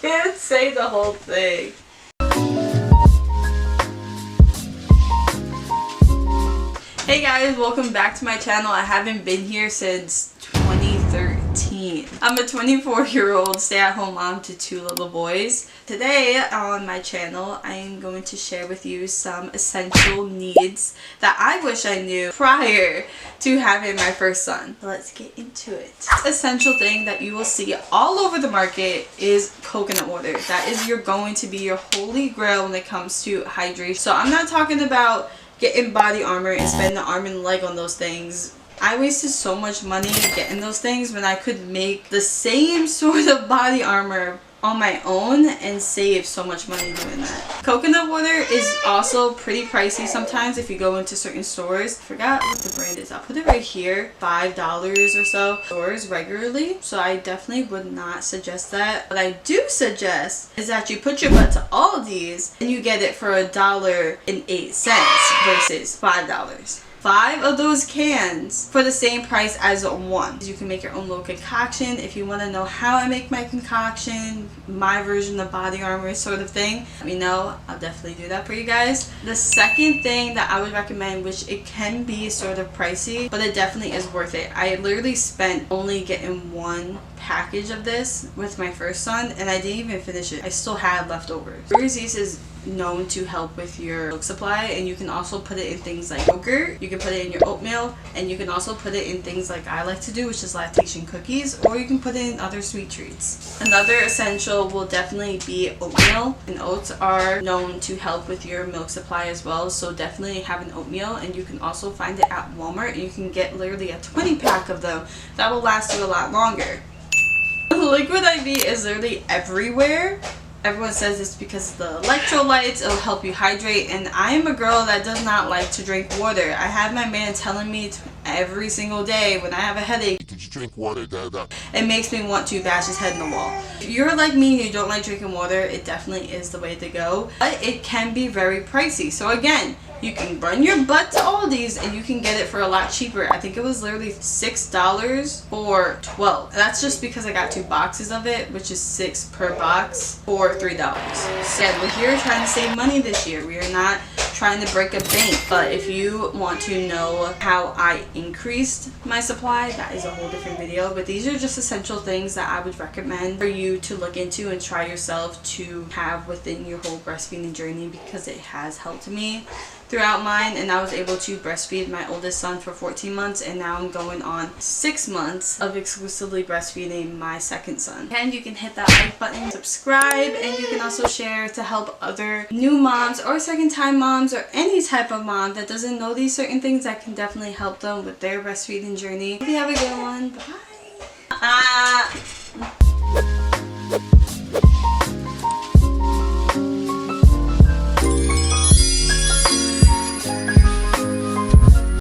can't say the whole thing. Hey guys, welcome back to my channel. I haven't been here since 2013. I'm a 24-year-old stay-at-home mom to 2 little boys. Today on my channel, I am going to share with you some essential needs that I wish I knew prior to having my first son. Let's get into it. Essential thing that you will see all over the market is coconut water. That is going to be your holy grail when it comes to hydration. So I'm not talking about getting body armor and spending the arm and leg on those things. I wasted so much money getting those things when I could make the same sort of body armor on my own and save so much money doing that. Coconut water is also pretty pricey sometimes if you go into certain stores. I forgot what the brand is. I'll put it right here. $5 or so stores regularly. So I definitely would not suggest that. What I do suggest is that you put your butt to Aldi's and you get it for $1.08 versus $5. 5 of those cans for the same price as 1. You can make your own little concoction. If you want to know how I make my concoction, my version of body armor sort of thing, let me know. I'll definitely do that for you guys. The second thing that I would recommend, which it can be sort of pricey, but it definitely is worth it. I literally spent only getting 1 package of this with my first son and I didn't even finish it. I still had leftovers. Brewer's Yeast is known to help with your milk supply, and you can also put it in things like yogurt, you can put it in your oatmeal, and you can also put it in things like I like to do, which is lactation cookies, or you can put it in other sweet treats. Another essential will definitely be oatmeal, and oats are known to help with your milk supply as well, so definitely have an oatmeal, and you can also find it at Walmart, and you can get literally a 20-pack of them that will last you a lot longer. Liquid IV is literally everywhere. Everyone says it's because of the electrolytes, it'll help you hydrate, and I am a girl that does not like to drink water. I have my man telling me every single day when I have a headache, "Did you drink water?" It makes me want to bash his head in the wall. If you're like me and you don't like drinking water, it definitely is the way to go, but it can be very pricey. So again, you can run your butt to Aldi's and you can get it for a lot cheaper. I think it was literally $6 for 12. That's just because I got 2 boxes of it, which is 6 per box for $3. So yeah, we're here trying to save money this year. We are not trying to break a bank. But if you want to know how I increased my supply, that is a whole different video. But these are just essential things that I would recommend for you to look into and try yourself to have within your whole breastfeeding journey, because it has helped me throughout mine, and I was able to breastfeed my oldest son for 14 months, and now I'm going on 6 months of exclusively breastfeeding my second son. And you can hit that like button, subscribe, and you can also share to help other new moms or second time moms or any type of mom that doesn't know these certain things that can definitely help them with their breastfeeding journey. Hope you have a good one. Bye.